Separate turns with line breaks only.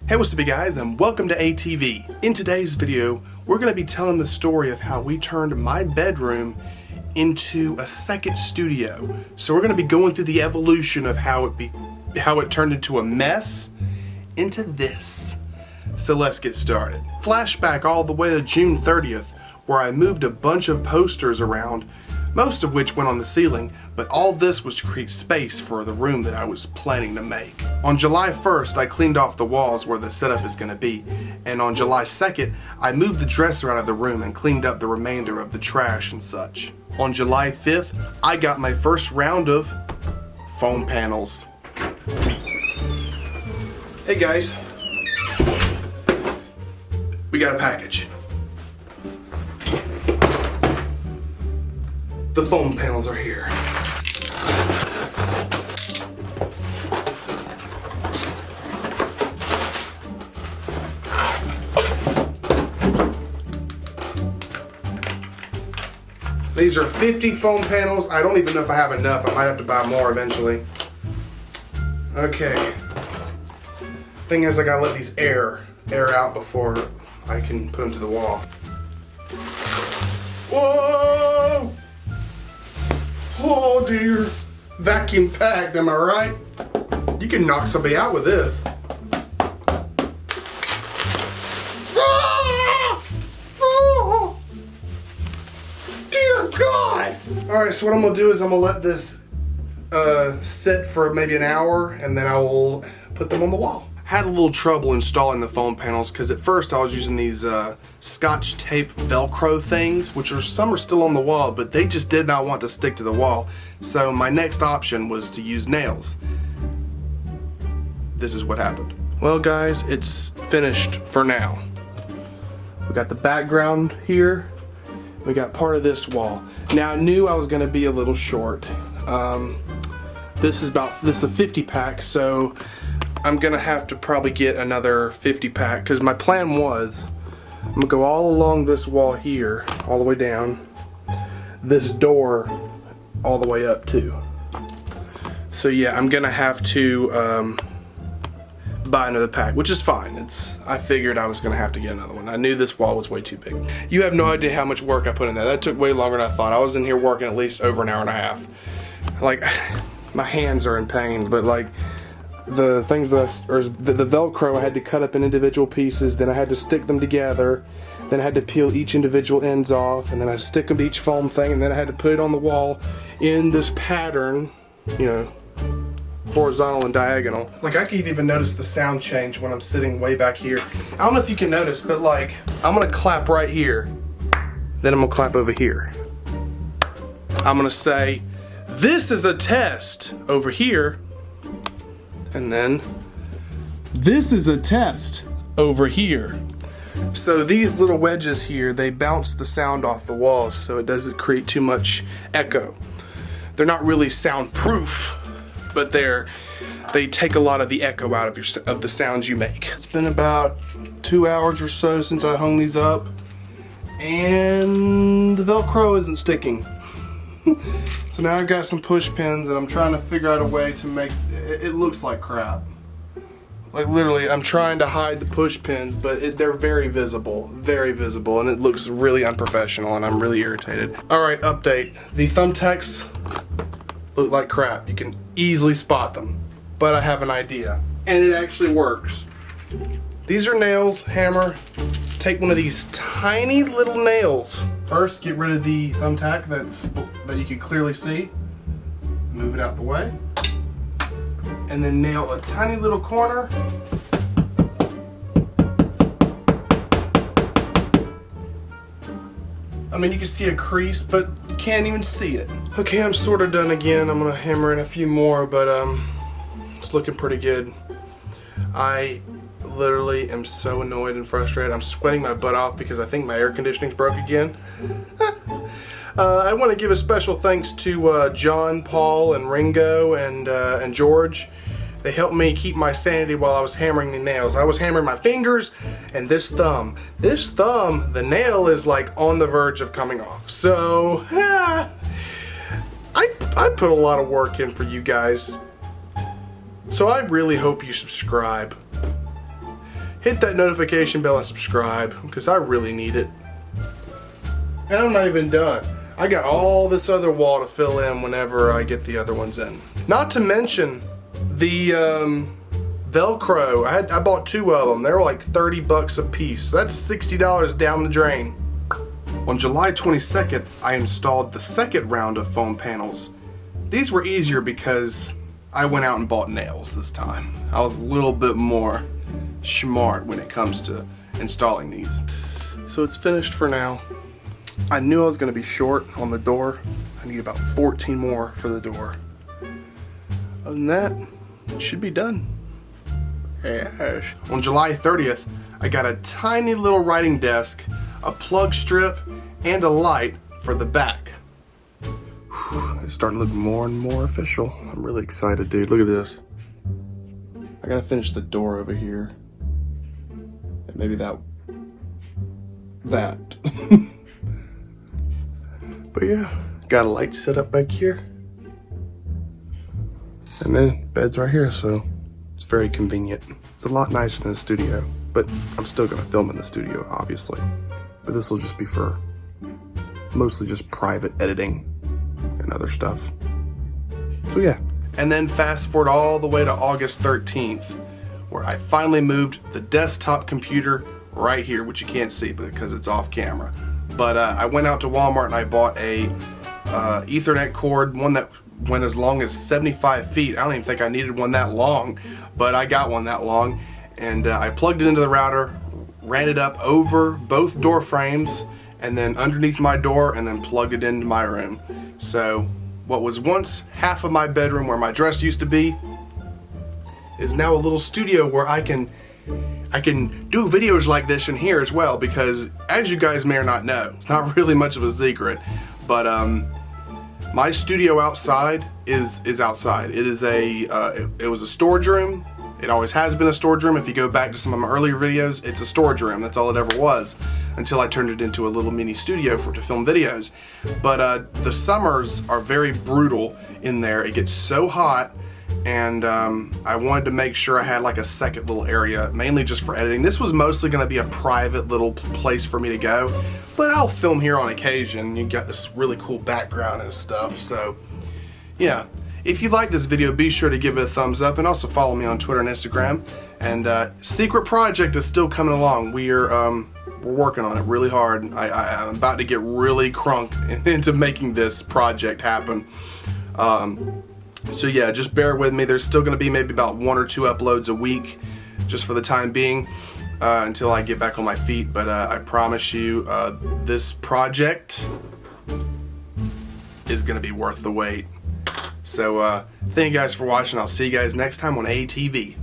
Hey, what's up you guys, and welcome to ATV. In today's video, we're going to be telling the story of how we turned my bedroom into a second studio. So we're going to be going through the evolution of how it turned into a mess into this. So let's get started. Flashback all the way to June 30th, where I moved a bunch of posters around, most of which went on the ceiling, but all this was to create space for the room that I was planning to make. On July 1st, I cleaned off the walls where the setup is going to be, and on July 2nd, I moved the dresser out of the room and cleaned up the remainder of the trash and such. On July 5th, I got my first round of foam panels. Hey guys, we got a package. The foam panels are here. These are 50 foam panels. I don't even know if I have enough. I might have to buy more eventually. Okay. Thing is, I gotta let these air out before I can put them to the wall. Whoa! Oh dear. Vacuum packed, am I right? You can knock somebody out with this. Ah! Oh! Dear God! Alright, so what I'm gonna do is I'm gonna let this sit for maybe an hour and then I will put them on the wall. Had a little trouble installing the foam panels because at first I was using these Scotch tape Velcro things, which some are still on the wall, but they just did not want to stick to the wall. So my next option was to use nails. This is what happened. Well guys, it's finished for now. We got the background here. We got part of this wall. Now I knew I was going to be a little short. This is a 50 pack, so I'm gonna have to probably get another 50 pack because my plan was I'm gonna go all along this wall here, all the way down, this door all the way up too. So yeah, I'm gonna have to buy another pack, which is fine. I figured I was gonna have to get another one. I knew this wall was way too big. You have no idea how much work I put in there. That took way longer than I thought. I was in here working at least over an hour and a half. Like, my hands are in pain, but like, the things the Velcro I had to cut up in individual pieces, then I had to stick them together, then I had to peel each individual ends off, and then I had to stick them to each foam thing, and then I had to put it on the wall in this pattern, you know, horizontal and diagonal. Like, I can even notice the sound change when I'm sitting way back here. I don't know if you can notice, but like, I'm gonna clap right here, then I'm gonna clap over here. I'm gonna say, "This is a test," over here. And then, "This is a test," over here. So these little wedges here, they bounce the sound off the walls so it doesn't create too much echo. They're not really soundproof, but they take a lot of the echo out of the sounds you make. It's been about 2 hours or so since I hung these up, and the Velcro isn't sticking. So now I've got some push pins and I'm trying to figure out a way to make it looks like crap. Like literally, I'm trying to hide the push pins, but they're very visible, and it looks really unprofessional, and I'm really irritated. Alright, update. The thumbtacks look like crap. You can easily spot them, but I have an idea, and it actually works. These are nails, hammer. Take one of these tiny little nails. First, get rid of the thumbtack that you can clearly see. Move it out the way. And then nail a tiny little corner. I mean, you can see a crease, but you can't even see it. Okay, I'm sort of done again. I'm gonna hammer in a few more, but it's looking pretty good. I literally am so annoyed and frustrated. I'm sweating my butt off because I think my air conditioning's broke again. I want to give a special thanks to John, Paul, and Ringo, and George. They helped me keep my sanity while I was hammering the nails. I was hammering my fingers and this thumb. This thumb, the nail is like on the verge of coming off. So, I put a lot of work in for you guys. So I really hope you subscribe. hit that notification bell and subscribe, because I really need it. And I'm not even done. I got all this other wall to fill in whenever I get the other ones in. Not to mention the Velcro. I bought 2 of them. They were like 30 bucks a piece. That's $60 down the drain. On July 22nd, I installed the second round of foam panels. These were easier because I went out and bought nails this time. I was a little bit more smart when it comes to installing these. So it's finished for now. I knew I was going to be short on the door. I need about 14 more for the door. Other than that, it should be done. Yes. On July 30th, I got a tiny little writing desk, a plug strip, and a light for the back. It's starting to look more and more official. I'm really excited, dude. Look at this. I gotta finish the door over here. And maybe that. But yeah, got a light set up back here. And then bed's right here, so it's very convenient. It's a lot nicer than the studio, but I'm still gonna film in the studio, obviously. But this will just be for mostly just private editing and other stuff. So yeah. And then fast forward all the way to August 13th, where I finally moved the desktop computer right here, which you can't see because it's off camera. But I went out to Walmart and I bought a Ethernet cord, one that went as long as 75 feet. I don't even think I needed one that long, but I got one that long. And I plugged it into the router, ran it up over both door frames, and then underneath my door, and then plugged it into my room. So what was once half of my bedroom where my dresser used to be is now a little studio where I can do videos like this in here as well, because as you guys may or not know, it's not really much of a secret, but my studio outside is outside. It is it was a storage room. It always has been a storage room. If you go back to some of my earlier videos, it's a storage room. That's all it ever was, until I turned it into a little mini studio to film videos. But the summers are very brutal in there. It gets so hot, and I wanted to make sure I had like a second little area, mainly just for editing. This was mostly going to be a private little place for me to go, but I'll film here on occasion. You got this really cool background and stuff, so yeah. If you like this video, be sure to give it a thumbs up, and also follow me on Twitter and Instagram. And secret project is still coming along. We're working on it really hard. I'm about to get really crunk into making this project happen. So yeah, just bear with me. There's still going to be maybe about 1 or 2 uploads a week, just for the time being, until I get back on my feet. But I promise you, this project is going to be worth the wait. So thank you guys for watching. I'll see you guys next time on ATV.